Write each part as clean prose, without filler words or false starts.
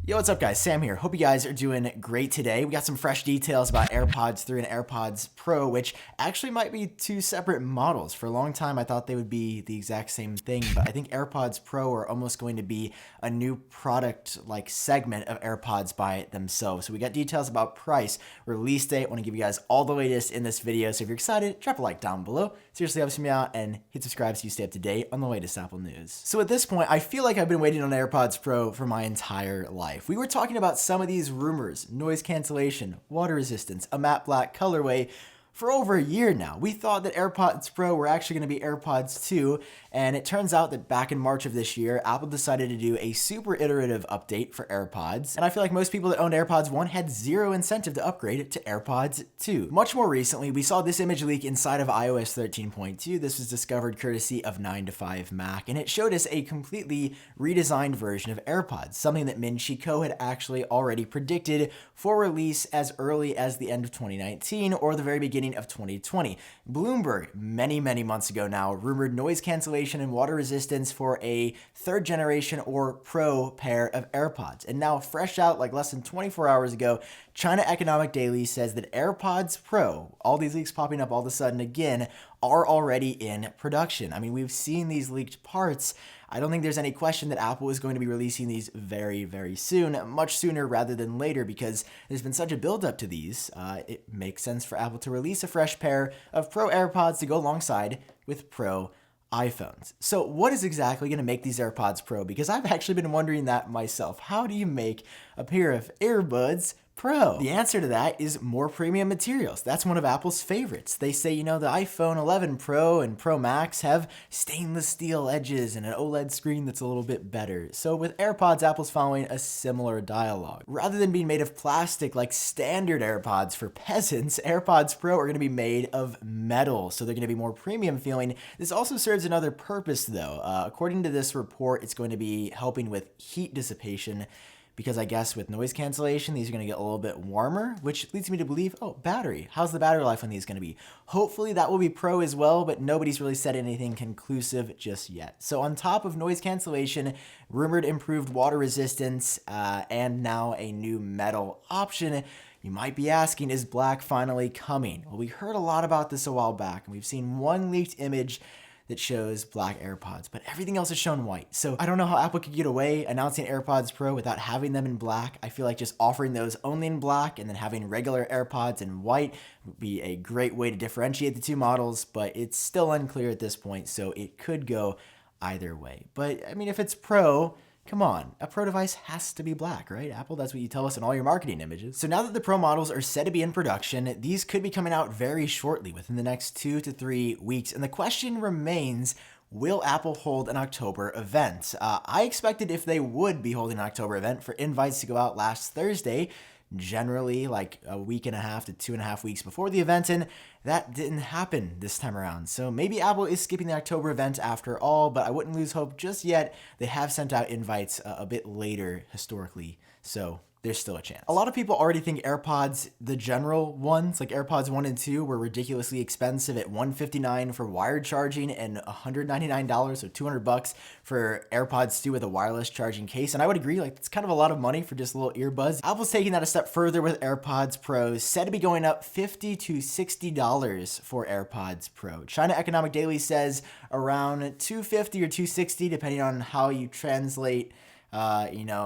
Yo, what's up guys? Sam here. Hope you guys are doing great today. We got some fresh details about AirPods 3 and AirPods Pro, which actually might be two separate models. For a long time, I thought they would be the exact same thing, but I think AirPods Pro are almost going to be a new product-like segment of AirPods by themselves. So we got details about price, release date. I want to give you guys all the latest in this video. So if you're excited, drop a like down below. Seriously, helps me out, and hit subscribe so you stay up to date on the latest Apple news. So at this point, I feel like I've been waiting on AirPods Pro for my entire life. We were talking about some of these rumors, noise cancellation, water resistance, a matte black colorway, for over a year now. We thought that AirPods Pro were actually going to be AirPods 2, and it turns out that back in March of this year, Apple decided to do a super iterative update for AirPods, and I feel like most people that owned AirPods 1 had zero incentive to upgrade to AirPods 2. Much more recently, we saw this image leak inside of iOS 13.2. This was discovered courtesy of 9to5Mac, and it showed us a completely redesigned version of AirPods, something that Min-Chi Kuo had actually already predicted for release as early as the end of 2019 or the very beginning of 2020. Bloomberg, many months ago now, rumored noise cancellation and water resistance for a third generation or Pro pair of AirPods. And now, fresh out like less than 24 hours ago, China Economic Daily says that AirPods Pro, all these leaks popping up all of a sudden again, are already in production. I mean, we've seen these leaked parts. I don't think there's any question that Apple is going to be releasing these very soon, much sooner rather than later, because there's been such a build-up to these. It makes sense for Apple to release a fresh pair of Pro AirPods to go alongside with Pro iPhones. So what is exactly going to make these AirPods Pro? Because I've actually been wondering that myself. How do you make a pair of earbuds Pro? The answer to that is more premium materials. That's one of Apple's favorites. They say, the iPhone 11 Pro and Pro Max have stainless steel edges and an OLED screen that's a little bit better. So with AirPods, Apple's following a similar dialogue. Rather than being made of plastic like standard AirPods for peasants, AirPods Pro are going to be made of metal, so they're going to be more premium feeling. This also serves another purpose though. According to this report, it's going to be helping with heat dissipation, because I guess with noise cancellation, these are going to get a little bit warmer, which leads me to believe, battery. How's the battery life on these going to be? Hopefully that will be Pro as well, but nobody's really said anything conclusive just yet. So on top of noise cancellation, rumored improved water resistance, and now a new metal option, you might be asking, is black finally coming? Well, we heard a lot about this a while back, and we've seen one leaked image that shows black AirPods, but everything else is shown white. So I don't know how Apple could get away announcing AirPods Pro without having them in black. I feel like just offering those only in black and then having regular AirPods in white would be a great way to differentiate the two models, but it's still unclear at this point, so it could go either way. But I mean, if it's Pro, come on, a Pro device has to be black, right? Apple, that's what you tell us in all your marketing images. So now that the Pro models are said to be in production, these could be coming out very shortly, within the next 2 to 3 weeks. And the question remains, will Apple hold an October event? I expected if they would be holding an October event for invites to go out last Thursday, generally like a week and a half to 2.5 weeks before the event, and that didn't happen this time around. So maybe Apple is skipping the October event after all, but I wouldn't lose hope just yet. They have sent out invites a bit later historically, so there's still a chance. A lot of people already think AirPods, the general ones, like AirPods 1 and 2, were ridiculously expensive at $159 for wired charging and $199, so $200 for AirPods 2 with a wireless charging case. And I would agree, like, it's kind of a lot of money for just little earbuds. Apple's taking that a step further with AirPods Pro, said to be going up $50 to $60 for AirPods Pro. China Economic Daily says around $250 or $260, depending on how you translate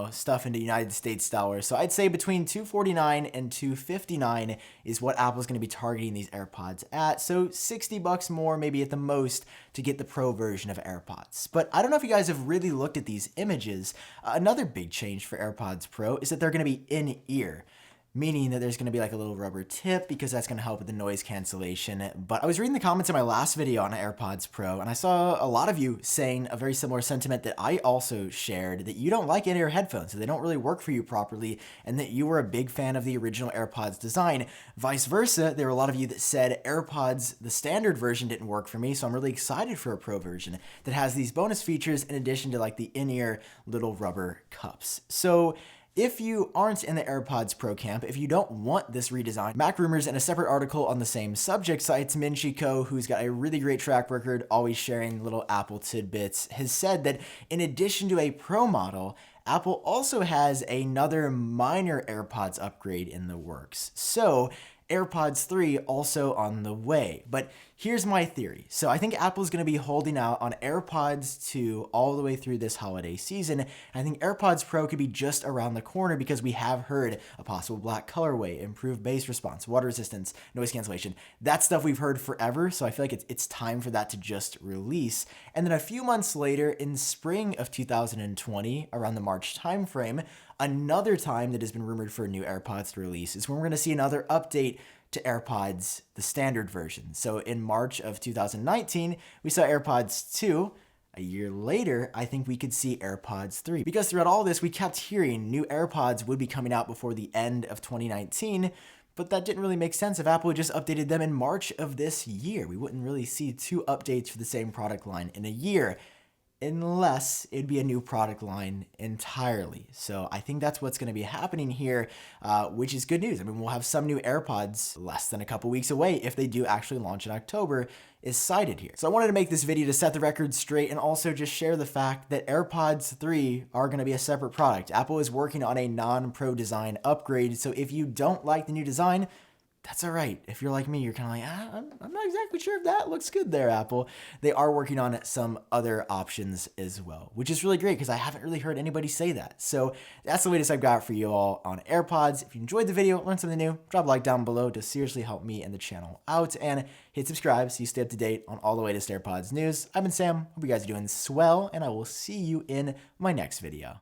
stuff into United States dollars. So I'd say between $249 and $259 is what Apple's going to be targeting these AirPods at. So $60 more, maybe at the most, to get the Pro version of AirPods. But I don't know if you guys have really looked at these images. Another big change for AirPods Pro is that they're going to be in-ear, meaning that there's going to be like a little rubber tip because that's going to help with the noise cancellation. But I was reading the comments in my last video on AirPods Pro, and I saw a lot of you saying a very similar sentiment that I also shared, that you don't like in-ear headphones, so they don't really work for you properly, and that you were a big fan of the original AirPods design. Vice versa, there were a lot of you that said AirPods, the standard version, didn't work for me, so I'm really excited for a Pro version that has these bonus features in addition to like the in-ear little rubber cups. So if you aren't in the AirPods Pro camp, if you don't want this redesign, Mac Rumors in a separate article on the same subject cites Min-Chi Kuo, who's got a really great track record, always sharing little Apple tidbits, has said that in addition to a Pro model, Apple also has another minor AirPods upgrade in the works. So AirPods 3 also on the way. But here's my theory. So I think Apple's going to be holding out on AirPods 2 all the way through this holiday season. I think AirPods Pro could be just around the corner because we have heard a possible black colorway, improved bass response, water resistance, noise cancellation. That stuff we've heard forever. So I feel like it's time for that to just release. And then a few months later, in spring of 2020, around the March timeframe, another time that has been rumored for a new AirPods to release is when we're going to see another update to AirPods, the standard version. So in March of 2019, we saw AirPods 2. A year later, I think we could see AirPods 3. Because throughout all this, we kept hearing new AirPods would be coming out before the end of 2019, but that didn't really make sense if Apple had just updated them in March of this year. We wouldn't really see two updates for the same product line in a year, unless it'd be a new product line entirely. So I think that's what's going to be happening here, which is good news. I mean, we'll have some new AirPods less than a couple weeks away if they do actually launch in October, is cited here. So I wanted to make this video to set the record straight and also just share the fact that AirPods 3 are going to be a separate product. Apple is working on a non-pro design upgrade, so if you don't like the new design, that's all right. If you're like me, you're kind of like, I'm not exactly sure if that looks good there, Apple. They are working on some other options as well, which is really great because I haven't really heard anybody say that. So that's the latest I've got for you all on AirPods. If you enjoyed the video, learned something new, drop a like down below to seriously help me and the channel out, and hit subscribe so you stay up to date on all the latest AirPods news. I've been Sam. Hope you guys are doing swell, and I will see you in my next video.